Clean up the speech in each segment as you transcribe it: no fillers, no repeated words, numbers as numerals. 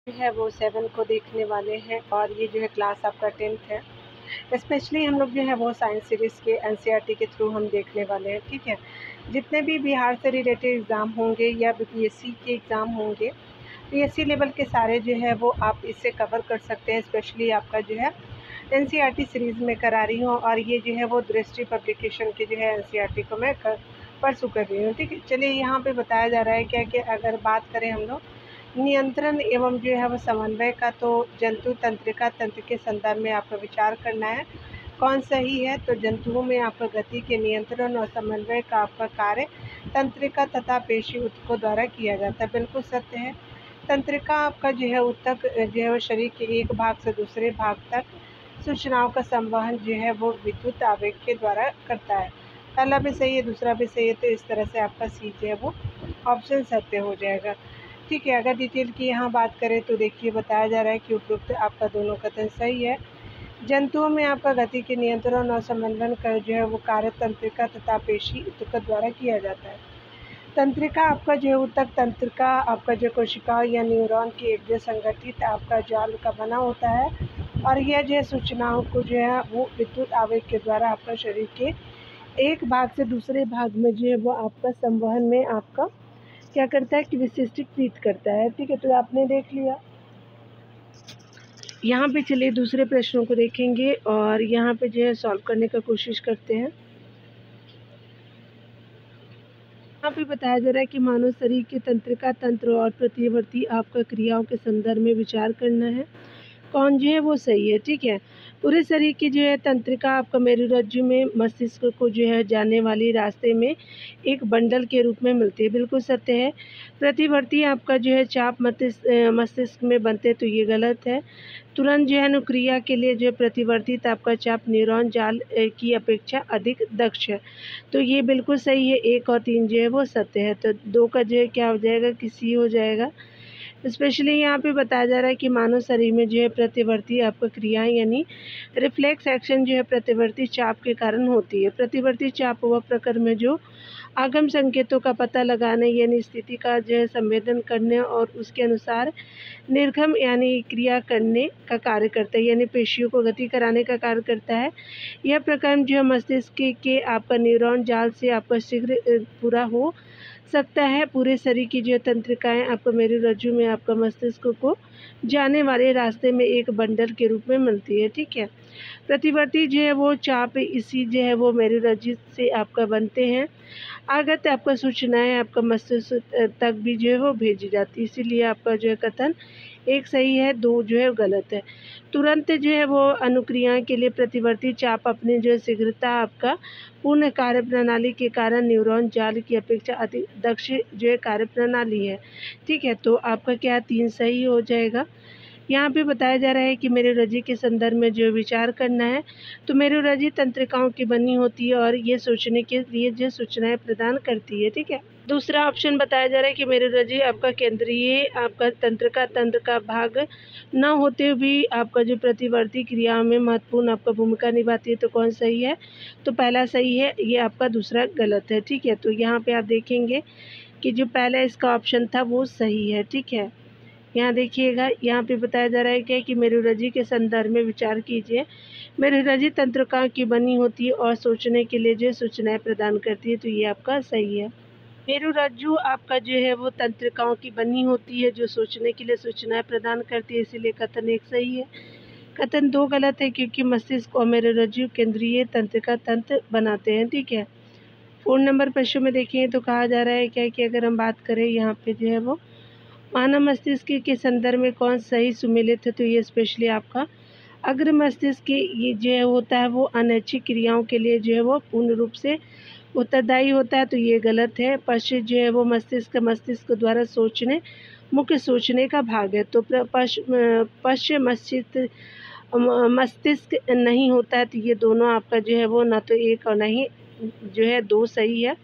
जो है वो 7 को देखने वाले हैं और ये जो है क्लास आपका 10th है। स्पेशली हम लोग जो है वो साइंस सीरीज़ के एनसीईआरटी के थ्रू हम देखने वाले हैं, ठीक है। जितने भी बिहार से रिलेटेड एग्ज़ाम होंगे या बीपीएससी के एग्ज़ाम होंगे, पीएससी लेवल के सारे जो है वो आप इससे कवर कर सकते हैं। स्पेशली आपका जो है एनसीईआरटी सीरीज़ में करा रही हूँ और ये जो है वो दृष्टि पब्लिकेशन के जो है एनसीईआरटी को मैं परसू कर रही हूँ, ठीक है। चलिए यहाँ पे बताया जा रहा है क्या कि अगर बात करें हम लोग नियंत्रण एवं जो है वो समन्वय का, तो जंतु तंत्रिका तंत्र के संदर्भ में आपको विचार करना है कौन सही है। तो जंतुओं में आपका गति के नियंत्रण और समन्वय का आपका कार्य तंत्रिका तथा पेशी ऊतकों द्वारा किया जाता है। बिल्कुल सत्य है। तंत्रिका आपका जो है ऊतक जो है वो शरीर के एक भाग से दूसरे भाग तक सूचनाओं का संवहन जो है वो विद्युत आवेग के द्वारा करता है। पहला भी सही है, दूसरा भी सही है, तो इस तरह से आपका सी जो है वो ऑप्शन सत्य हो जाएगा, ठीक है। अगर डिटेल की यहाँ बात करें तो देखिए बताया जा रहा है कि उपयुक्त आपका दोनों कथन सही है। जंतुओं में आपका गति के नियंत्रण और समन्वय का जो है वो कार्य तंत्रिका तथा पेशी ऊतक द्वारा किया जाता है। तंत्रिका आपका जो है ऊतक तंत्रिका आपका जो कोशिका या न्यूरॉन की एक जो संगठित आपका जाल का बना होता है और यह जो है सूचनाओं को जो है वो विद्युत आवेग के द्वारा आपका शरीर के एक भाग से दूसरे भाग में जो है वो आपका संवहन में आपका क्या करता है कि विशिष्टीकृत करता है, ठीक है। तो आपने देख लिया। यहाँ पे चलिए दूसरे प्रश्नों को देखेंगे और यहाँ पे जो है सॉल्व करने का कोशिश करते हैं। यहाँ पे बताया जा रहा है कि मानव शरीर के तंत्रिका तंत्र और प्रतिवर्ती आपका क्रियाओं के संदर्भ में विचार करना है कौन जो है वो सही है, ठीक है। पूरे शरीर की जो है तंत्रिका आपका मेरुरज्जु में मस्तिष्क को जो है जाने वाली रास्ते में एक बंडल के रूप में मिलती है, बिल्कुल सत्य है। प्रतिवर्ती आपका जो है चाप मस्तिष्क में बनते, तो ये गलत है। तुरंत जो है अनुक्रिया के लिए जो है प्रतिवर्तित आपका चाप न्यूरॉन जाल की अपेक्षा अधिक दक्ष है, तो ये बिल्कुल सही है। 1 और 3 जो है वो सत्य है, तो 2 का जो है क्या हो जाएगा कि सी हो जाएगा। स्पेशली यहाँ पे बताया जा रहा है कि मानव शरीर में जो है प्रतिवर्ती आपका क्रियाएं यानी रिफ्लेक्स एक्शन जो है प्रतिवर्ती चाप के कारण होती है। प्रतिवर्ती चाप वह प्रकार में जो आगम संकेतों का पता लगाने यानी स्थिति का जो है संवेदन करने और उसके अनुसार निर्गम यानी क्रिया करने का कार्य करता है, यानी पेशियों को गति कराने का कार्य करता है। यह प्रक्रम जो है मस्तिष्क के आपका न्यूरॉन जाल से आपका शीघ्र पूरा हो सकता है। पूरे शरीर की जो तंत्रिकाएं आपको मेरुरज्जु में आपका मस्तिष्क को जाने वाले रास्ते में एक बंडल के रूप में मिलती है, ठीक है। प्रतिवर्ती जो है वो चाप इसी जो है वो मेरुरज्जु से आपका बनते हैं। आगत आपका सूचनाएं आपका मस्तिष्क तक भी जो है वो भेजी जाती है, इसीलिए आपका जो है कथन 1 सही है, 2 जो है गलत है। तुरंत जो है वो अनुक्रिया के लिए प्रतिवर्ती चाप अपने जो है शीघ्रता आपका पूर्ण कार्य प्रणाली के कारण न्यूरॉन जाल की अपेक्षा अधिक दक्ष जो है कार्य प्रणाली है, ठीक है। तो आपका क्या 3 सही हो जाएगा। यहाँ पे बताया जा रहा है कि मेरुरज्जु के संदर्भ में जो विचार करना है, तो मेरुरज्जु तंत्रिकाओं की बनी होती है और ये सोचने के लिए जो सूचनाएं प्रदान करती है, ठीक है। दूसरा ऑप्शन बताया जा रहा है कि मेरुरज्जु आपका केंद्रीय आपका तंत्रिका तंत्र का भाग न होते हुए आपका जो प्रतिवर्ती क्रियाओं में महत्वपूर्ण आपका भूमिका निभाती है, तो कौन सही है। तो पहला सही है, ये आपका दूसरा गलत है, ठीक है। तो यहाँ पे आप देखेंगे कि जो पहला इसका ऑप्शन था वो सही है, ठीक है। यहाँ देखिएगा, यहाँ पे बताया जा रहा है क्या कि मेरुरज्जु के संदर्भ में विचार कीजिए। मेरुरज्जु तंत्रिकाओं की बनी होती है और सोचने के लिए जो सूचनाएं प्रदान करती है, तो ये आपका सही है। मेरुरज्जु आपका जो है वो तंत्रिकाओं की बनी होती है जो सोचने के लिए सूचनाएं प्रदान करती है, इसीलिए कथन 1 सही है। कथन 2 गलत है क्योंकि मस्तिष्क और मेरुरज्जु केंद्रीय तंत्रिका तंत्र बनाते हैं, ठीक है। 4 नंबर प्रश्न में देखिए तो कहा जा रहा है क्या कि अगर हम बात करें यहाँ पे जो है वो मानव मस्तिष्क के संदर्भ में कौन सही सुमेलित है, तो ये स्पेशली आपका अग्र मस्तिष्क ये जो है होता है वो अनैच्छिक क्रियाओं के लिए जो है वो पूर्ण रूप से उत्तरदायी होता है, तो ये गलत है। पश्च जो है वो मस्तिष्क द्वारा सोचने मुख्य सोचने का भाग है, तो पश्च मस्तिष्क नहीं होता है, तो ये दोनों आपका जो है वो ना तो 1 और ना ही जो है 2 सही है।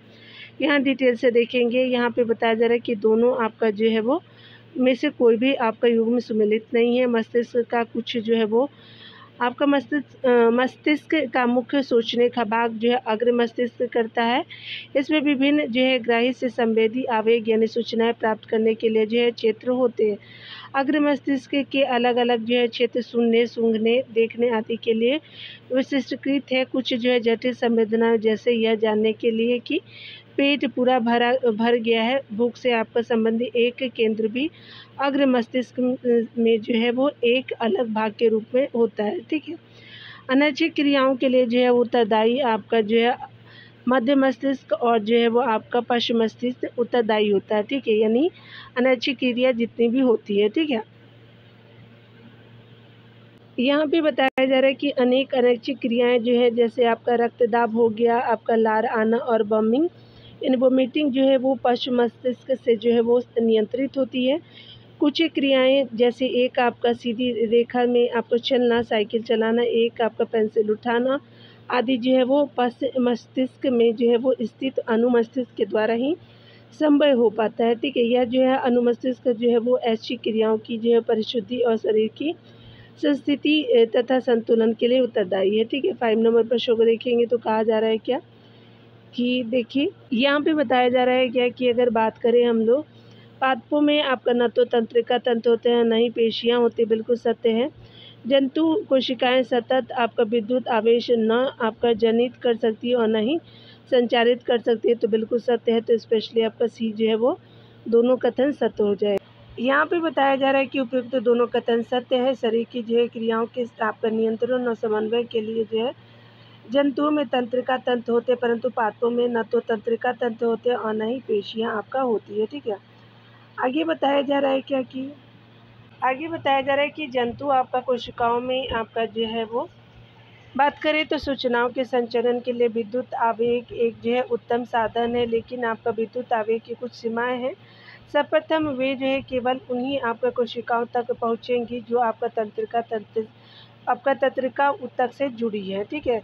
यहाँ डिटेल से देखेंगे, यहाँ पे बताया जा रहा है कि दोनों आपका जो है वो में से कोई भी आपका युग्म सुमेलित नहीं है। मस्तिष्क का कुछ जो है वो आपका मस्तिष्क का मुख्य सोचने का भाग जो है अग्र मस्तिष्क करता है। इसमें विभिन्न जो है ग्राही से संवेदी आवेग यानी सूचनाएं प्राप्त करने के लिए जो है क्षेत्र होते हैं। अग्र मस्तिष्क के अलग अलग जो है क्षेत्र सुनने, सूंघने, देखने आदि के लिए विशिष्टकृत है। कुछ जो है जटिल संवेदना, जैसे यह जानने के लिए कि पेट पूरा भर गया है। भूख से आपका संबंधी एक केंद्र भी अग्र मस्तिष्क में जो है वो एक अलग भाग के रूप में होता है। ठीक है। अनैच्छिक क्रियाओं के लिए जो है उत्तरदायी आपका जो है मध्य मस्तिष्क और जो है वो आपका पश्चिम मस्तिष्क उत्तरदायी होता है। ठीक है। यानी अनैच्छिक क्रिया जितनी भी होती है। ठीक है। यहाँ पे बताया जा रहा है कि अनेक अनैच्छिक क्रियाएं जो है, जैसे आपका रक्तदाब हो गया, आपका लार आना और बमिंग इन वोमिटिंग जो है वो पश्चिम मस्तिष्क से जो है वो नियंत्रित होती है। कुछ क्रियाएं जैसे एक आपका सीधी रेखा में आपको चलना, साइकिल चलाना, एक आपका पेंसिल उठाना आदि जो है वो पश्चिम मस्तिष्क में जो है वो स्थित अनुमस्तिष्क के द्वारा ही संभव हो पाता है। ठीक है। यह जो है अनुमस्तिष्क जो है वो ऐसी क्रियाओं की जो है परिशुद्धि और शरीर की संस्थिति तथा संतुलन के लिए उत्तरदायी है। ठीक है। 5 नंबर प्रश्न को देखेंगे तो कहा जा रहा है क्या कि देखिए यहाँ पे बताया जा रहा है क्या कि अगर बात करें हम लोग पादपों में आपका न तो तंत्रिका तंत्र होते हैं, न ही पेशियाँ होती। बिल्कुल सत्य है। जंतु कोशिकाएं सतत आपका विद्युत आवेश न आपका जनित कर सकती है और न ही संचारित कर सकती है। तो बिल्कुल सत्य है। तो स्पेशली आपका सी जो है वो दोनों कथन सत्य हो जाए। यहाँ पे बताया जा रहा है कि उपयुक्त दोनों कथन सत्य है। शरीर की जो है क्रियाओं के आपका नियंत्रण और समन्वय के लिए जो है जंतुओं में तंत्रिका तंत्र होते, परंतु पादपों में न तो तंत्रिका तंत्र होते और न ही पेशियाँ आपका होती है। ठीक है। आगे बताया जा रहा है कि जंतु आपका कोशिकाओं में आपका जो है वो बात करें तो सूचनाओं के संचरण के लिए विद्युत आवेग एक जो है उत्तम साधन है, लेकिन आपका विद्युत आवेग की कुछ सीमाएं हैं। सर्वप्रथम वे जो है केवल उन्हीं आपका कोशिकाओं तक पहुँचेंगी जो आपका तंत्रिका ऊतक से जुड़ी है। ठीक है।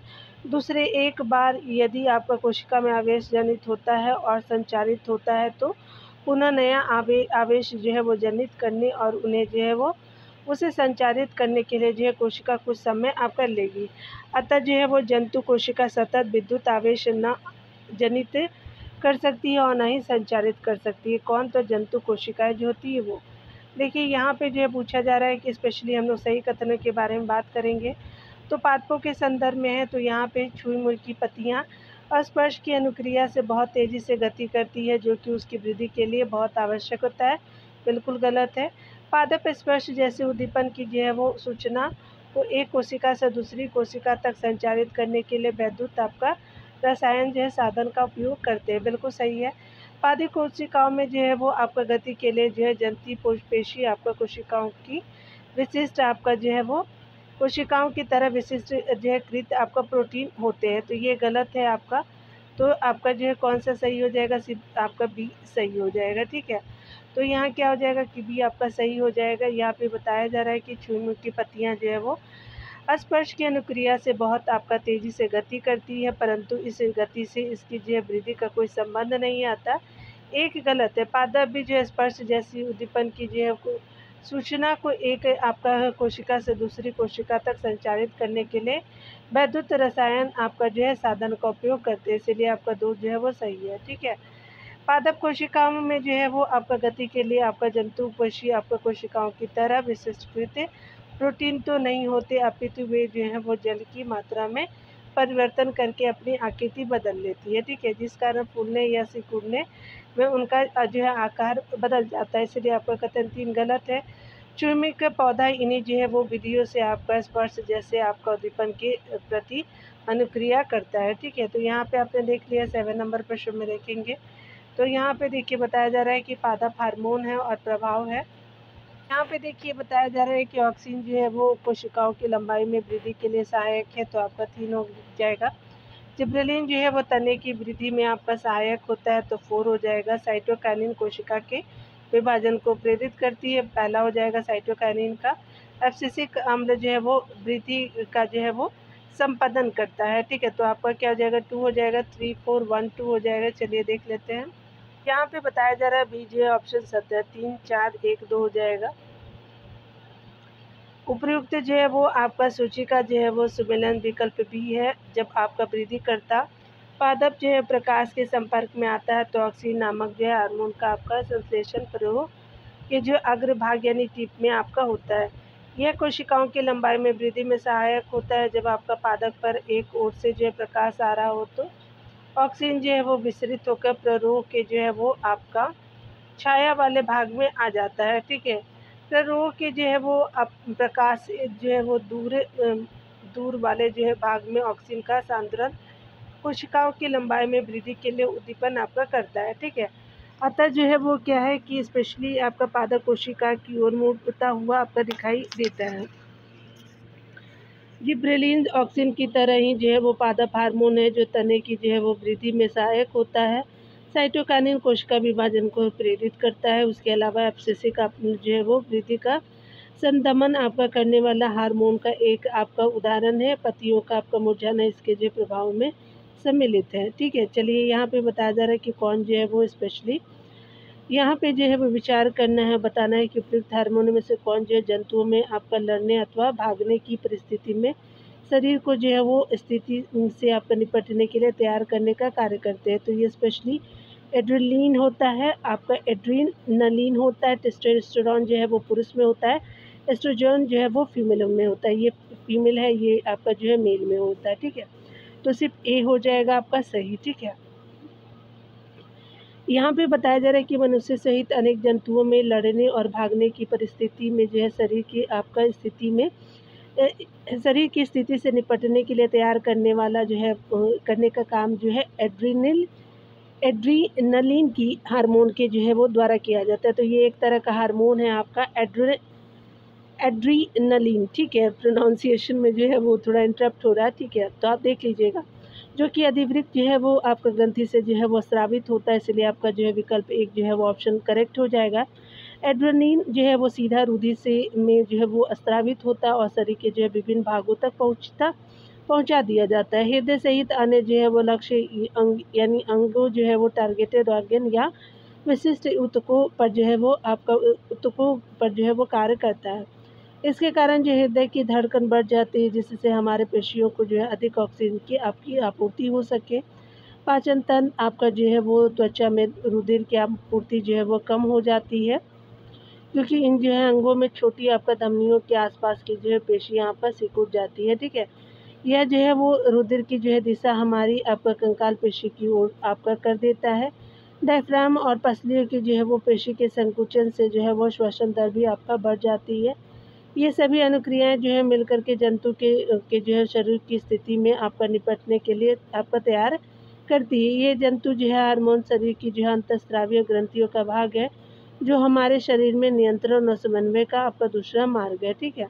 दूसरे, एक बार यदि आपका कोशिका में आवेश जनित होता है और संचारित होता है तो पुनः नया आवेश जो है वो जनित करने और उन्हें जो है वो उसे संचारित करने के लिए जो है कोशिका कुछ समय आपका लेगी। अतः जो है वो जंतु कोशिका सतत विद्युत आवेश न जनित कर सकती है और न ही संचारित कर सकती है। कौन? तो जंतु कोशिकाएं जो होती है वो। देखिए यहाँ पे जो है पूछा जा रहा है कि स्पेशली हम लोग सही कथनों के बारे में बात करेंगे तो पादपों के संदर्भ में है। तो यहाँ पे छुई मुई की पत्तियाँ स्पर्श की अनुक्रिया से बहुत तेज़ी से गति करती है, जो कि उसकी वृद्धि के लिए बहुत आवश्यक होता है। बिल्कुल गलत है। पादप स्पर्श जैसे उद्दीपन की जो है वो सूचना को एक कोशिका से दूसरी कोशिका तक संचारित करने के लिए विद्युत आपका रसायन जो है साधन का उपयोग करते हैं। बिल्कुल सही है। पादप कोशिकाओं में जो है वो आपका गति के लिए जो है जंती पेशी आपका कोशिकाओं की विशिष्ट आपका जो है वो कोशिकाओं की तरह विशिष्ट जो है कृत आपका प्रोटीन होते हैं। तो ये गलत है आपका। तो आपका जो है कौन सा सही हो जाएगा? सिर्फ आपका बी सही हो जाएगा। ठीक है। तो यहाँ क्या हो जाएगा कि बी आपका सही हो जाएगा। यहाँ पे बताया जा रहा है कि छुई मुई की पत्तियाँ जो है वो स्पर्श की अनुक्रिया से बहुत आपका तेज़ी से गति करती है, परंतु इस गति से इसकी जो है वृद्धि का कोई संबंध नहीं आता। एक गलत है। पादप भी जो है स्पर्श जैसी उद्दीपन की जो है सूचना को एक आपका कोशिका से दूसरी कोशिका तक संचारित करने के लिए विद्युत रसायन आपका जो है साधन का उपयोग करते हैं। इसलिए आपका 2 जो है वो सही है। ठीक है। पादप कोशिकाओं में जो है वो आपका गति के लिए आपका जंतु पेशी आपका कोशिकाओं की तरह विशिष्टकृत प्रोटीन तो नहीं होते, अपितु वे जो है वो जल की मात्रा में परिवर्तन करके अपनी आकृति बदल लेती है। ठीक है। जिस कारण फूलने या सिकुड़ने में उनका जो है आकार बदल जाता है। इसलिए आपका कथन 3 गलत है। चूर्मी का पौधा इन्हीं जो है वो विधियों से आपका स्पर्श जैसे आपका उद्दीपन के प्रति अनुक्रिया करता है। ठीक है। तो यहाँ पे आपने देख लिया। 7 नंबर प्रश्न में देखेंगे तो यहाँ पे देखिए बताया जा रहा है कि पादप हार्मोन है और प्रभाव है। यहाँ पे देखिए बताया जा रहा है कि ऑक्सीन जो है वो कोशिकाओं की लंबाई में वृद्धि के लिए सहायक है। तो आपका 3 हो जाएगा। जिब्रेलिन जो है वो तने की वृद्धि में आपका सहायक होता है। तो 4 हो जाएगा। साइटोकाइनिन कोशिका के विभाजन को प्रेरित करती है। पहला हो जाएगा साइटोकाइनिन का। एब्सिसिक अम्ल जो है वो वृद्धि का जो है वो संपादन करता है। ठीक है। तो आपका क्या हो जाएगा? 2 हो जाएगा। 3 4 1 2 हो जाएगा। चलिए देख लेते हैं। यहाँ पे बताया जा रहा है बी जो है ऑप्शन सत्य है। 3 4 1 2 हो जाएगा। उपयुक्त जो है वो आपका सूची का जो है वो सुमेलन विकल्प भी है। जब आपका वृद्धि करता पादप जो है प्रकाश के संपर्क में आता है तो ऑक्सीन नामक जो है हार्मोन का आपका संश्लेषण के जो अग्रभाग यानी टिप में आपका होता है। यह कोशिकाओं की लंबाई में वृद्धि में सहायक होता है। जब आपका पादप पर एक ओर से जो है प्रकाश आ रहा हो तो ऑक्सीजन जो है वो विसरित होकर प्ररोह के जो है वो आपका छाया वाले भाग में आ जाता है। ठीक है, प्ररोह के जो है वो प्रकाश जो है वो दूर वाले जो है भाग में ऑक्सीजन का सांद्रण कोशिकाओं की लंबाई में वृद्धि के लिए उद्दीपन आपका करता है। ठीक है, अतः जो है वो क्या है कि स्पेशली आपका पादप कोशिका की ओर मुड़ता हुआ आपका दिखाई देता है। जिब्रेलिन ऑक्सीजन की तरह ही जो है वो पादप हार्मोन है जो तने की जो है वो वृद्धि में सहायक होता है। साइटोकाइनिन कोशिका विभाजन को प्रेरित करता है। उसके अलावा एब्सिसिक जो है वो वृद्धि का संदमन आपका करने वाला हार्मोन का एक आपका उदाहरण है। पत्तियों का आपका मुरझाना इसके जो प्रभाव में सम्मिलित है। ठीक है, चलिए यहाँ पे बताया जा रहा है कि कौन जो है वो स्पेशली यहाँ पे जो है वो विचार करना है, बताना है कि उपयुक्त हार्मोन में से कौन जो है जंतुओं में आपका लड़ने अथवा भागने की परिस्थिति में शरीर को जो है वो स्थिति से आपका निपटने के लिए तैयार करने का कार्य करते हैं। तो ये स्पेशली एड्रेनलिन होता है, आपका एड्रेनलिन होता है। टेस्टोस्टेरोन जो है वो पुरुष में होता है, एस्ट्रोजन जो है वो फीमेल में होता है। ये फीमेल है, ये आपका जो है मेल में होता है। ठीक है, तो सिर्फ ए हो जाएगा आपका सही। ठीक है, यहाँ पे बताया जा रहा है कि मनुष्य सहित अनेक जंतुओं में लड़ने और भागने की परिस्थिति में जो है शरीर की आपका स्थिति में शरीर की स्थिति से निपटने के लिए तैयार करने वाला जो है करने का काम जो है एड्रीनलिन की हार्मोन के जो है वो द्वारा किया जाता है। तो ये एक तरह का हार्मोन है आपका एड्रीनलिन। ठीक है, प्रोनाउंसिएशन में जो है वो थोड़ा इंटरप्ट हो रहा है। ठीक है, तो आप देख लीजिएगा, जो कि अधिवृक्क जो है वो आपका ग्रंथि से जो है वो स्रावित होता है, इसलिए आपका जो है विकल्प एक जो है वो ऑप्शन करेक्ट हो जाएगा। एड्रेनलिन जो है वो सीधा रुधिर से में जो है वो स्रावित होता है और शरीर के जो है विभिन्न भागों तक पहुंचा दिया जाता है। हृदय सहित अन्य जो है वो लक्ष्य यानी अंगों जो है वो टारगेटेड ऑर्गन या विशिष्ट ऊतकों पर जो है वो आपका ऊतकों पर जो है वो कार्य करता है। इसके कारण जो हृदय की धड़कन बढ़ जाती है, जिससे हमारे पेशियों को जो है अधिक ऑक्सीजन की आपकी आपूर्ति हो सके। पाचन तंत्र आपका जो है वो त्वचा में रुधिर की आपूर्ति जो है वो कम हो जाती है, क्योंकि इन जो है अंगों में छोटी आपका धमनियों के आसपास की जो है पेशी यहाँ पर सिकुड़ जाती है। ठीक है, यह जो है वो रुधिर की जो है दिशा हमारी आपका कंकाल पेशी की ओर आपका कर देता है। डायफ्राम और पसलियों की जो है वो पेशी के संकुचन से जो है वो श्वसन दर भी आपका बढ़ जाती है। ये सभी अनुक्रियाएं जो है मिलकर के जंतु के जो है शरीर की स्थिति में आपका निपटने के लिए आपका तैयार करती है। ये जंतु जो है हार्मोन शरीर की जो है अंतःस्रावीय ग्रंथियों का भाग है, जो हमारे शरीर में नियंत्रण और समन्वय का आपका दूसरा मार्ग है। ठीक है,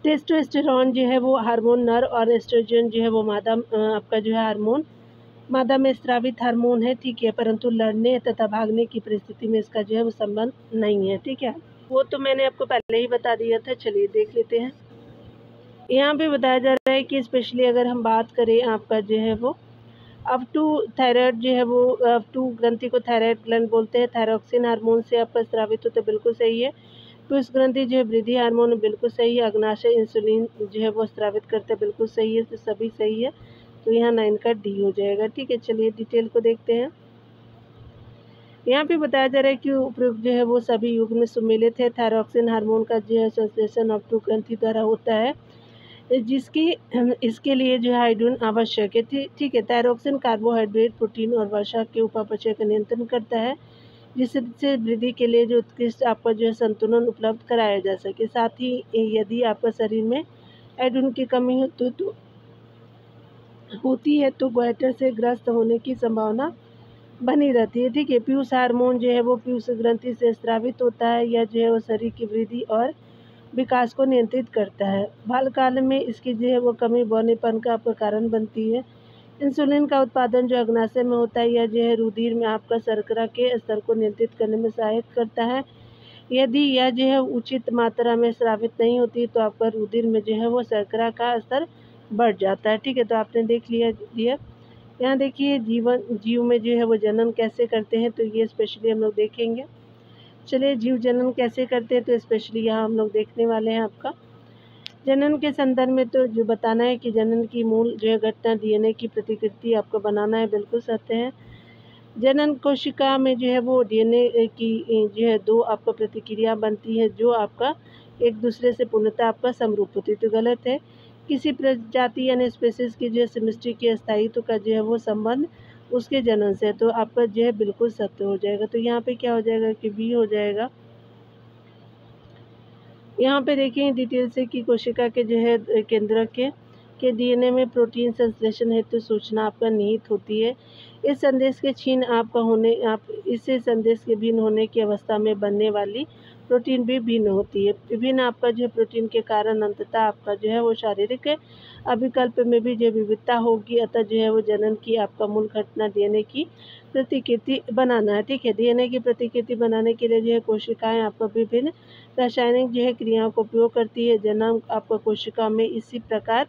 टेस्टोस्टेरोन जो है वो हार्मोन नर और एस्ट्रोजन जो है वो मादा आपका जो है हार्मोन मादा में स्रावित हार्मोन है। ठीक है, परंतु लड़ने तथा भागने की परिस्थिति में इसका जो है वो संबंध नहीं है। ठीक है, वो तो मैंने आपको पहले ही बता दिया था। चलिए देख लेते हैं। यहाँ पे बताया जा रहा है कि स्पेशली अगर हम बात करें आपका जो है वो अप टू थायराइड जो है वो अप टू ग्रंथि को थायराइड ग्लैंड बोलते हैं। थायरोक्सिन हार्मोन से आपका स्रावित होता है, बिल्कुल सही है। पुरुष ग्रंथि जो है वृद्धि हार्मोन, बिल्कुल सही है। अग्नाशय इंसुलिन जो है वो स्रावित करते हैं, बिल्कुल सही है। तो सभी सही है, तो यहाँ 9 का डी हो जाएगा। ठीक है, चलिए डिटेल को देखते हैं। यहाँ पे बताया जा रहा है कि उपयुक्त जो है वो सभी युग में सम्मिलित है। थायरोक्सिन हार्मोन का जो है संश्लेषण अप टू ग्रंथि द्वारा होता है, जिसकी इसके लिए जो है आयोडीन आवश्यक है। ठीक है, थायरोक्सिन कार्बोहाइड्रेट, प्रोटीन और वसा के उपापचय का नियंत्रण करता है, जिससे वृद्धि के लिए जो उत्कृष्ट आपका जो है संतुलन उपलब्ध कराया जा सके। साथ ही यदि आपका शरीर में आयोडीन की कमी होती है तो गोइटर से ग्रस्त होने की संभावना बनी रहती है। ठीक है, पीयूष हार्मोन जो है वो पीयूष ग्रंथि से स्रावित होता है, या जो है वो शरीर की वृद्धि और विकास को नियंत्रित करता है। बालकाल में इसकी जो है वो कमी बौनेपन का आपका कारण बनती है। इंसुलिन का उत्पादन जो अग्नाशय में होता है, या जो है रुधिर में आपका शर्करा के स्तर को नियंत्रित करने में सहायक करता है। यदि यह जो है उचित मात्रा में स्रावित नहीं होती तो आपका रुधिर में जो है वो शर्करा का स्तर बढ़ जाता है। ठीक है, तो आपने देख लिया। यहाँ देखिए जीव में जो है वो जनन कैसे करते हैं, तो ये स्पेशली हम लोग देखेंगे। चलिए, जीव जनन कैसे करते हैं तो स्पेशली यहाँ हम लोग देखने वाले हैं। आपका जनन के संदर्भ में तो जो बताना है कि जनन की मूल जो है घटना डीएनए की प्रतिकृति आपको बनाना है, बिल्कुल सत्य है। जनन कोशिका में जो है वो डीएनए की जो है 2 आपका प्रतिक्रिया बनती है जो आपका एक दूसरे से पूर्णतः आपका समरूप होती है, तो गलत है। किसी प्रजाति यानी स्पीशीज़ की जो है सेमिस्ट्री के स्थायित्व का जो है वो संबंध उसके जनन से है, तो आपका जो है बिल्कुल सत्य हो जाएगा। तो यहाँ पे क्या हो जाएगा कि बी हो जाएगा। यहाँ पे देखेंगे डिटेल से कि कोशिका के जो है केंद्रक के डीएनए में प्रोटीन संश्लेषण हेतु सूचना आपका निहित होती है। इस संदेश के क्षीण आपका होने आप इससे संदेश के भिन्न होने की अवस्था में बनने वाली प्रोटीन भी भिन्न होती है। विभिन्न आपका जो है प्रोटीन के कारण अंततः आपका जो है वो शारीरिक अभिकल्प में भी जो विविधता होगी, अतः जो है वो जनन की आपका मूल घटना डीएनए की प्रतिकृति बनाना है। ठीक है, डीएनए की प्रतिकृति बनाने के लिए जो है कोशिकाएं आपका विभिन्न रासायनिक जो है क्रियाओं का उपयोग करती है। जनन आपका कोशिका में इसी प्रकार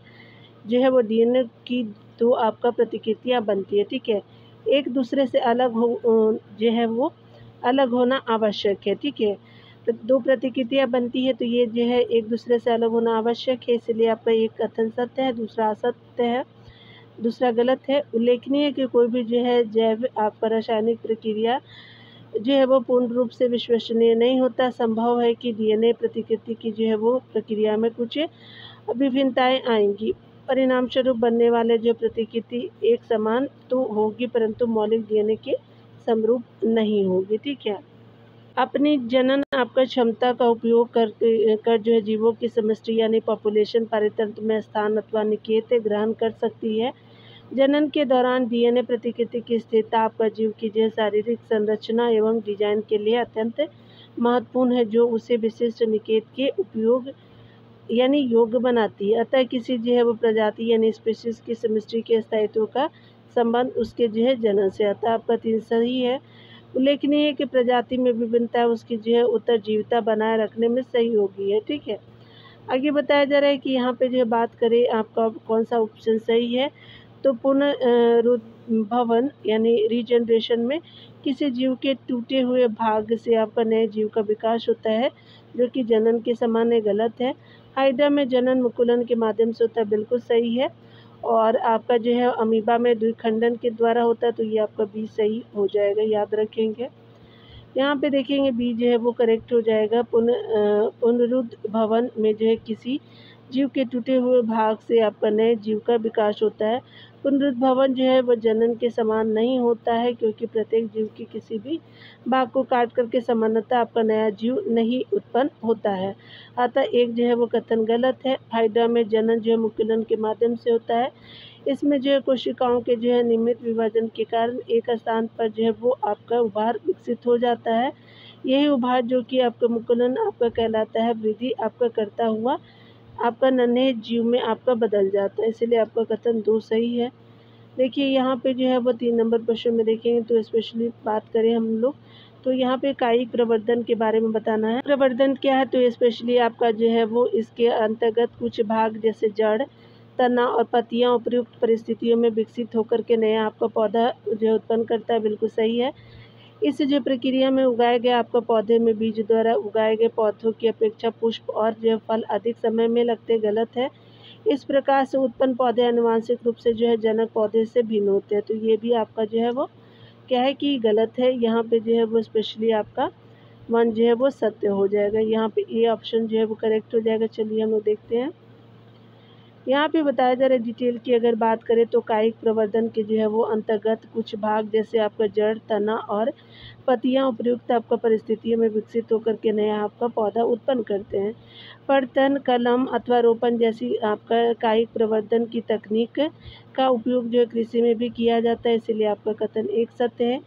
जो है वो डीएनए की 2 आपका प्रतिकृतियाँ बनती है। ठीक है, एक दूसरे से अलग जो है वो अलग होना आवश्यक है। ठीक है, तो 2 प्रतिकृतियाँ बनती है, तो ये जो है एक दूसरे से अलग होना आवश्यक है, इसलिए आपका एक कथन सत्य है, दूसरा असत्य है, दूसरा गलत है। उल्लेखनीय है कि कोई भी जो है जैव आपका रासायनिक प्रक्रिया जो है वो पूर्ण रूप से विश्वसनीय नहीं होता। संभव है कि डीएनए प्रतिकृति की जो है वो प्रक्रिया में कुछ विभिन्नताएं आएंगी। परिणाम स्वरूप बनने वाले जो प्रतिकृति एक समान तो होगी, परंतु मौलिक डीएनए के समरूप नहीं होगी। ठीक है, अपनी जनन आपका क्षमता का उपयोग कर जो है जीवों की समष्टि यानी पॉपुलेशन पारितंत्र में स्थान अथवा निकेत ग्रहण कर सकती है। जनन के दौरान डीएनए प्रतिकृति की स्थिरता आपका जीव की जो शारीरिक संरचना एवं डिजाइन के लिए अत्यंत महत्वपूर्ण है, जो उसे विशिष्ट निकेत के उपयोग यानी योग्य बनाती है। अतः किसी जो है वो प्रजाति यानी स्पीशीज की समष्टि के स्थायित्व का संबंध उसके जो है जनन से आता है। आपका 3 सही है। उल्लेखनीय है कि प्रजाति में विभिन्नता उसकी जो है उत्तरजीविता बनाए रखने में सहयोगी है। ठीक है, आगे बताया जा रहा है कि यहाँ पे जो है बात करें आपका कौन सा ऑप्शन सही है, तो पुनरुद्भवन यानी रीजनरेशन में किसी जीव के टूटे हुए भाग से आपका नए जीव का विकास होता है, जो कि जनन के समान है, गलत है। हाइड्रा में जनन मुकुलन के माध्यम से होता है, बिल्कुल सही है। और आपका जो है अमीबा में द्विखंडन के द्वारा होता है, तो ये आपका बी सही हो जाएगा, याद रखेंगे। यहाँ पे देखेंगे बी जो है वो करेक्ट हो जाएगा। पुनरुद्भवन में जो है किसी जीव के टूटे हुए भाग से आपका नए जीव का विकास होता है। पुनरुद्भवन जो है वो जनन के समान नहीं होता है, क्योंकि प्रत्येक जीव के किसी भी भाग को काट करके सामान्यतः आपका नया जीव नहीं उत्पन्न होता है, अतः एक जो है वो कथन गलत है। हाइड्रा में जनन जो है मुकुलन के माध्यम से होता है। इसमें जो है कोशिकाओं के जो है नियमित विभाजन के कारण एक स्थान पर जो है वो आपका उभार विकसित हो जाता है। यही उभार जो कि आपका मुकुलन आपका कहलाता है, वृद्धि आपका करता हुआ आपका नन्हे जीव में आपका बदल जाता है, इसलिए आपका कथन 2 सही है। देखिए यहाँ पे जो है वो 3 नंबर प्रश्न में देखेंगे तो स्पेशली बात करें हम लोग, तो यहाँ पे कायिक प्रवर्धन के बारे में बताना है। प्रवर्धन क्या है, तो स्पेशली आपका जो है वो इसके अंतर्गत कुछ भाग जैसे जड़, तना और पत्तियाँ उपयुक्त परिस्थितियों में विकसित होकर के नया आपका पौधा जो है उत्पन्न करता है, बिल्कुल सही है। इस जो प्रक्रिया में उगाए गए आपका पौधे में बीज द्वारा उगाए गए पौधों की अपेक्षा पुष्प और जो फल अधिक समय में लगते, गलत है। इस प्रकार से उत्पन्न पौधे आनुवांशिक रूप से जो है जनक पौधे से भिन्न होते हैं, तो ये भी आपका जो है वो क्या है कि गलत है। यहाँ पे जो है वो स्पेशली आपका 1 जो है वो सत्य हो जाएगा। यहाँ पे ए ऑप्शन जो है वो करेक्ट हो जाएगा। चलिए हम लोग देखते हैं। यहाँ पे बताया जा रहा है डिटेल की अगर बात करें तो कायिक प्रवर्धन के जो है वो अंतर्गत कुछ भाग जैसे आपका जड़, तना और पत्तियाँ उपयुक्त आपका परिस्थितियों में विकसित होकर के नया आपका पौधा उत्पन्न करते हैं। पर्तन, कलम अथवा रोपण जैसी आपका कायिक प्रवर्धन की तकनीक का उपयोग जो है कृषि में भी किया जाता है, इसीलिए आपका कथन 1 सत्य है।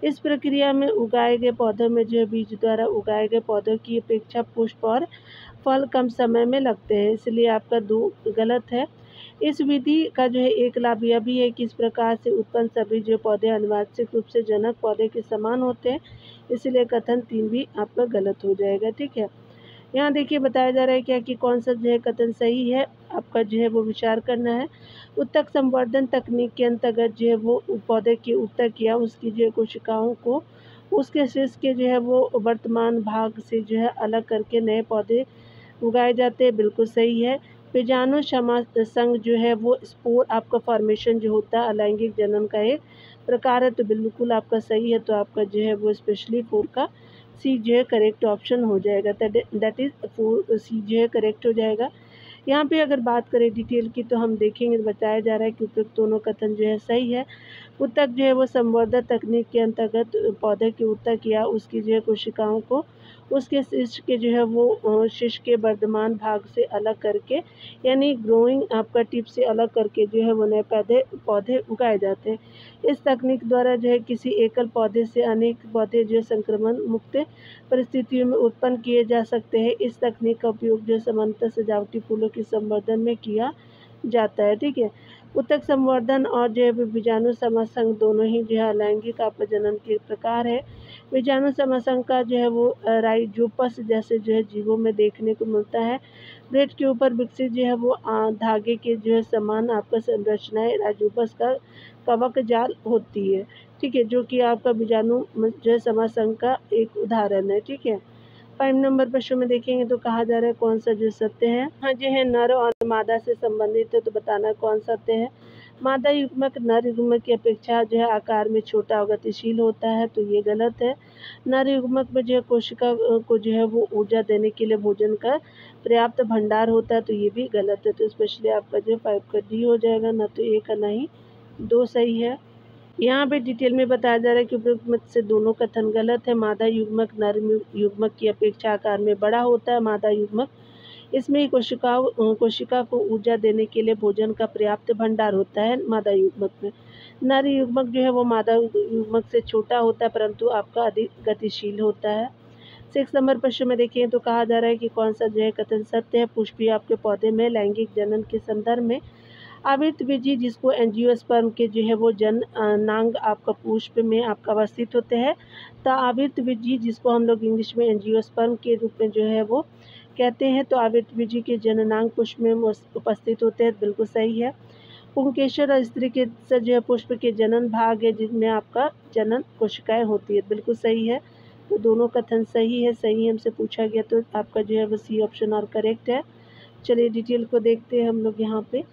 इस प्रक्रिया में उगाए गए पौधों में जो है बीज द्वारा उगाए गए पौधों की अपेक्षा पुष्प और फल कम समय में लगते हैं, इसलिए आपका 2 गलत है। इस विधि का जो है एक लाभ यह भी है कि इस प्रकार से उत्पन्न सभी जो पौधे आनुवांशिक रूप से जनक पौधे के समान होते हैं, इसलिए कथन 3 भी आपका गलत हो जाएगा। ठीक है, यहाँ देखिए बताया जा रहा है क्या कि कौन सा जो है कथन सही है, आपका जो है वो विचार करना है। उत्तक संवर्धन तकनीक के अंतर्गत जो है वो पौधे की उत्तक या उसकी जो है कोशिकाओं को उसके शीर्ष के जो है वो वर्तमान भाग से जो है अलग करके नए पौधे उगाए जाते हैं, बिल्कुल सही है। बीजाणु संघ जो है वो स्पोर आपका फॉर्मेशन जो होता है अलैंगिक जनन का एक प्रकार है तो बिल्कुल आपका सही है। तो आपका जो है वो स्पेशली 4 का सी जो है करेक्ट ऑप्शन हो जाएगा। दैट इज़ 4 सी जो है करेक्ट हो जाएगा। यहाँ पे अगर बात करें डिटेल की तो हम देखेंगे, बताया जा रहा है कि उपयुक्त दोनों कथन जो है सही है। ऊतक जो है वो संवर्धन तकनीक के अंतर्गत पौधे के ऊतक या उसकी जो है कोशिकाओं को उसके शिष्ट के जो है वो शिष्ट के वर्धमान भाग से अलग करके, यानी ग्रोइंग आपका टिप से अलग करके जो है वो नए पौधे उगाए जाते हैं। इस तकनीक द्वारा जो है किसी एकल पौधे से अनेक पौधे जो है संक्रमण मुक्त परिस्थितियों में उत्पन्न किए जा सकते हैं। इस तकनीक का उपयोग जो है सामान्यतः सजावटी फूलों के संवर्धन में किया जाता है। ठीक है, ऊतक संवर्धन और जो है बीजाणु समसंग दोनों ही जो है अलैंगिक प्रजनन के प्रकार है। बीजाणु समसंग का जो है वो राइजोपस जैसे जो है जीवों में देखने को मिलता है। ब्रेड के ऊपर विकसित जो है वो धागे के जो है समान आपका संरचनाएं राइजोपस का कवक जाल होती है। ठीक है, जो कि आपका बीजाणु जो है समसंग का एक उदाहरण है। ठीक है, 5 नंबर प्रश्न में देखेंगे तो कहा जा रहा है कौन सा जो सत्य है। हाँ जो है नर और मादा से संबंधित है, तो बताना कौन सत्य है। मादा युग्मक नर युग्मक की अपेक्षा जो है आकार में छोटा और गतिशील होता है, तो ये गलत है। नर युग्मक में जो है कोशिका को जो है वो ऊर्जा देने के लिए भोजन का पर्याप्त भंडार होता है, तो ये भी गलत है। तो स्पेशली आपका जो है 5 का डी हो जाएगा, ना तो 1 का ना ही 2 सही है। यहाँ पे डिटेल में बताया जा रहा है कि उपयुक्त मत से दोनों कथन गलत है। मादा युग्मक नर युग्मक की अपेक्षा आकार में बड़ा होता है। मादा युग्मक इसमें कोशिका को ऊर्जा देने के लिए भोजन का पर्याप्त भंडार होता है मादा युग्मक में। नर युग्मक जो है वो मादा युग्मक से छोटा होता है, परंतु आपका अधिक गतिशील होता है। 6 नंबर प्रश्न में देखिए तो कहा जा रहा है कि कौन सा जो है कथन सत्य है। पुष्पीय आपके पौधे में लैंगिक जनन के संदर्भ में आवृतबीजी जिसको एंजियोस्पर्म के जो है वो नांग आपका पुष्प में आपका अवस्थित होते हैं, तो आवृतबीजी जिसको हम लोग इंग्लिश में एंजियोस्पर्म के रूप में जो है वो कहते हैं, तो आवृतबीजी के जननांग पुष्प में उपस्थित होते हैं, बिल्कुल सही है। पुंकेसर और स्त्री के जो है पुष्प के जनन भाग है जिसमें आपका जनन कोशिकाएं होती है, बिल्कुल सही है। तो दोनों कथन सही है। सही हमसे पूछा गया तो आपका जो है वो सी ऑप्शन और करेक्ट है। चलिए डिटेल को देखते हैं हम लोग यहाँ पे।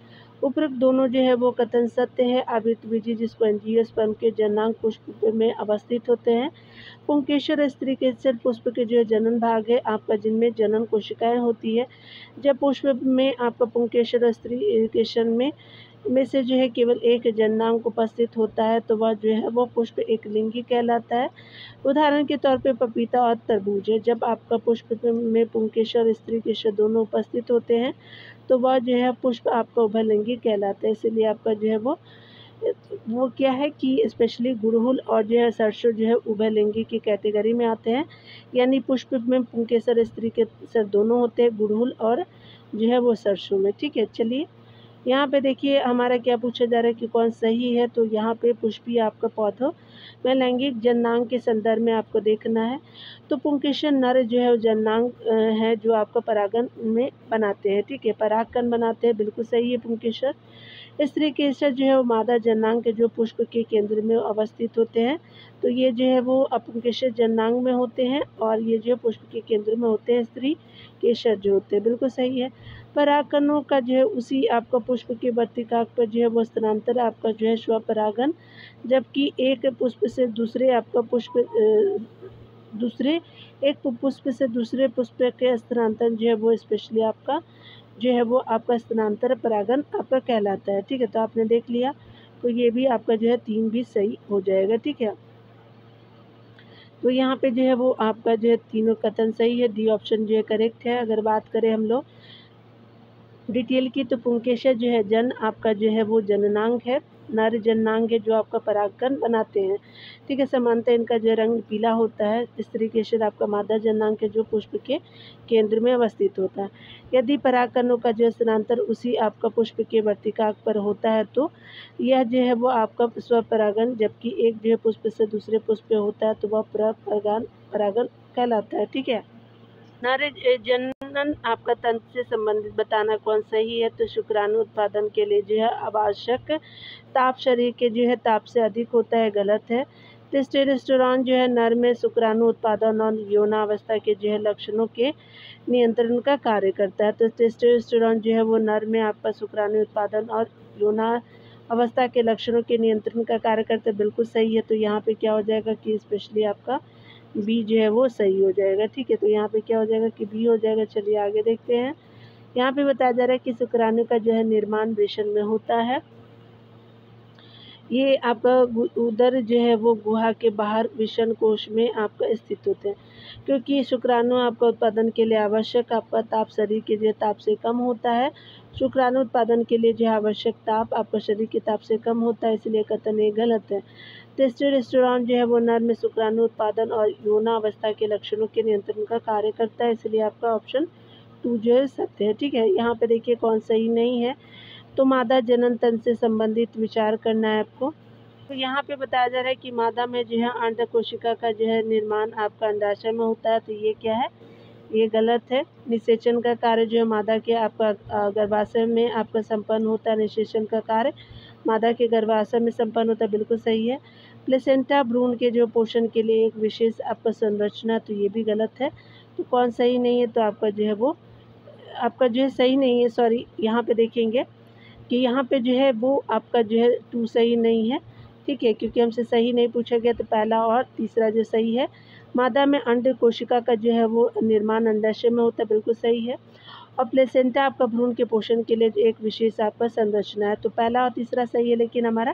उपरोक्त दोनों जो है वो कथन सत्य है। आवृतबीजी जिसको एंजियोस्पर्म के जननांग पुष्प में अवस्थित होते हैं। पुंकेसर स्त्री केसर पुष्प के जो है जनन भाग है आपका जिनमें जनन कोशिकाएं होती है। जब पुष्प में आपका पुंकेसर स्त्री केसर में से जो है केवल एक जननांग उपस्थित होता है, तो वह जो है वो पुष्प एक लिंगी कहलाता है। उदाहरण के तौर पे पपीता और तरबूज है। जब आपका पुष्प में पुंकेसर स्त्री केसर दोनों उपस्थित होते हैं, तो वह जो है पुष्प आपका उभयलिंगी कहलाता है। इसीलिए आपका जो है वो क्या है कि स्पेशली गुड़हल और जो है सरसों जो है उभयलिंगी की कैटेगरी में आते हैं, यानी पुष्प में पुंकेसर स्त्री के सर दोनों होते हैं, गुड़हल और जो है वो सरसों में। ठीक है, चलिए यहाँ पे देखिए हमारा क्या पूछा जा रहा है कि कौन सही है। तो यहाँ पे पुष्पीय आपका पौधों में लैंगिक जननांग के संदर्भ में आपको देखना है। तो पुंकेसर नर जो है जननांग है जो आपका परागण में बनाते हैं। ठीक है, परागकण बनाते हैं, बिल्कुल सही है पुंकेसर। स्त्री केसर जो है वो मादा जननांग के जो पुष्प के केंद्र में अवस्थित होते हैं, तो ये जो है वो अपुंकेसर जननांग में होते हैं और ये जो पुष्प के केंद्र में होते हैं स्त्री केसर जो होते हैं, बिल्कुल सही है। परागकणों का जो है उसी आपका पुष्प के वर्तिकाक पर जो है वो स्थानांतर आपका जो है स्वपरागण, जबकि एक पुष्प से दूसरे आपका पुष्प से दूसरे पुष्प के स्थानांतरण जो है वो स्पेशली आपका जो है वो आपका स्थानांतर परागण आपका कहलाता है। ठीक है, तो आपने देख लिया, तो ये भी आपका जो है 3 भी सही हो जाएगा। ठीक है, तो यहाँ पे जो है वो आपका जो है तीनों कथन सही है। डी ऑप्शन जो है करेक्ट है। अगर बात करें हम लोग डिटेल की, तो पुंकेसर जो है जन आपका जो है वो जननांग है, नर जननांग है जो आपका परागकण बनाते हैं। ठीक है, समानता इनका जो रंग पीला होता है। स्त्री केसर आपका मादा जननांग के जो पुष्प के केंद्र में अवस्थित होता है। यदि परागकणों का जो स्थानांतर उसी आपका पुष्प के वर्तिकाक पर होता है, तो यह जो है वो आपका स्वपरागण, जबकि एक जो है पुष्प से दूसरे पुष्प पे होता है, तो वह परागण कहलाता है। ठीक है, नर जनन आपका तंत्र से संबंधित बताना कौन सही है। तो शुक्राणु उत्पादन के लिए जो है आवश्यक ताप शरीर के जो है ताप से अधिक होता है, गलत है। टेस्टोस्टेरोन जो है नर में शुक्राणु उत्पादन और यौनावस्था के जो है लक्षणों के नियंत्रण का कार्य करता है। तो टेस्टोस्टेरोन जो है वो नर में आपका शुक्राणु उत्पादन और अवस्था के लक्षणों के नियंत्रण का कार्य करते हैं, बिल्कुल सही है। तो यहाँ पे क्या हो जाएगा कि स्पेशली आपका बी जो है वो सही हो जाएगा। ठीक है, तो यहाँ पे क्या हो जाएगा कि बी हो जाएगा। चलिए आगे देखते हैं। यहाँ पे बताया जा रहा है कि शुक्राणु का जो है निर्माण वृषण में होता है। ये आपका उदर जो है वो गुहा के बाहर वृषण कोश में आपका स्थित होते हैं, क्योंकि शुक्राणु आपका उत्पादन के लिए आवश्यक आपका ताप शरीर के जो ताप से कम होता है। शुक्राणु उत्पादन के लिए जो आवश्यक ताप आपका शरीर के ताप से कम होता है, इसलिए कथन ये गलत है। टेस्टोस्टेरोन जो है वो नर में शुक्राणु उत्पादन और यौनावस्था के लक्षणों के नियंत्रण का कार्य करता है, इसलिए आपका ऑप्शन 2 जो है सत्य है। ठीक है, यहाँ पे देखिए कौन सही नहीं है। तो मादा जनन तंत्र से संबंधित विचार करना है आपको। तो यहाँ पे बताया जा रहा है कि मादा में जो है अंड कोशिका का जो है निर्माण आपका अंडाशय में होता है, तो ये क्या है, ये गलत है। निषेचन का कार्य जो है मादा के आपका गर्भाशय में आपका संपन्न होता है। निषेचन का कार्य मादा के गर्भाशय में संपन्न होता है, बिल्कुल सही है। प्लेसेंटा भ्रूण के जो पोषण के लिए एक विशेष आपका संरचना, तो ये भी गलत है। तो कौन सही नहीं है, तो आपका जो है वो आपका जो है सही नहीं है। सॉरी, यहाँ पे देखेंगे कि यहाँ पे जो है वो आपका जो है 2 सही नहीं है। ठीक है, क्योंकि हमसे सही नहीं पूछा गया, तो पहला और तीसरा जो सही है। मादा में अंड कोशिका का जो है वो निर्माण अंडाशय में होता है, बिल्कुल सही है। और प्लेसेंटा आपका भ्रूण के पोषण के लिए एक विशेष आपका संरचना है, तो पहला और तीसरा सही है, लेकिन हमारा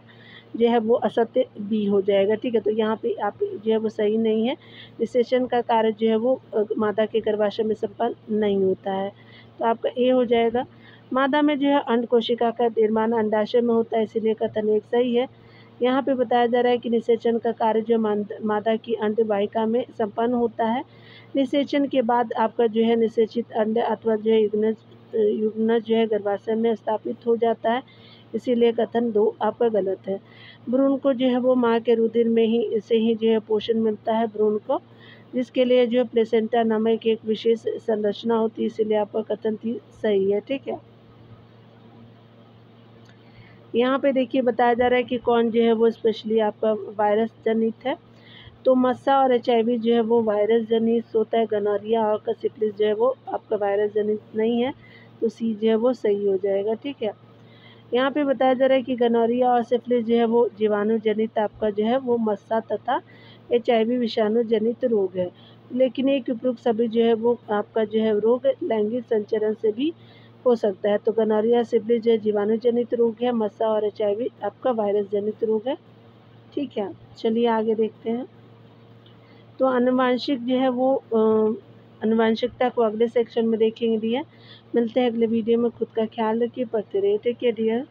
जो है वो असत्य बी हो जाएगा। ठीक है, तो यहाँ पे आप जो है वो सही नहीं है। निषेचन का कार्य जो है वो मादा के गर्भाशय में संपन्न नहीं होता है, तो आपका ए हो जाएगा। मादा में जो है अंड कोशिका का निर्माण अंडाशय में होता है, इसीलिए कथन एक सही है। यहाँ पे बताया जा रहा है कि निषेचन का कार्य जो मादा की अंड वाहिका में संपन्न होता है। निषेचन के बाद आपका जो है निषेचित अंड अथवा जो है युग्मनज जो है गर्भाशय में स्थापित हो जाता है, इसीलिए कथन 2 आपका गलत है। भ्रूण को जो है वो माँ के रुधिर में ही से ही जो है पोषण मिलता है भ्रूण को, जिसके लिए जो प्लेसेंटा नामक एक विशेष संरचना होती है, इसीलिए आपका कथन सही है। ठीक है, यहाँ पे देखिए बताया जा रहा है कि कौन जो है वो स्पेशली आपका वायरस जनित है। तो मस्सा और HIV जो है वो वायरस जनित होता है। गनोरिया और सिफिलिस जो है वो आपका वायरस जनित नहीं है, तो सी जो है वो सही हो जाएगा। ठीक है, यहाँ पे बताया जा रहा है कि गनोरिया और सिफिलिस जो है वो जीवाणु जनित आपका जो है वो मस्सा तथा HIV विषाणु जनित रोग है, लेकिन एक उपयुक्त सभी जो है वो आपका जो है रोग लैंगिक संचरण से भी हो सकता है। तो गनोरिया सिफिलिस जो है जीवाणु जनित रोग है, मस्सा और HIV आपका वायरस जनित रोग है। ठीक है, चलिए आगे देखते हैं। तो आनुवांशिक जो है वो आनुवांशिकता को अगले सेक्शन में देखेंगे डियर। मिलते हैं अगले वीडियो में। खुद का ख्याल रखिए, पढ़ते रहिए। Take care dear.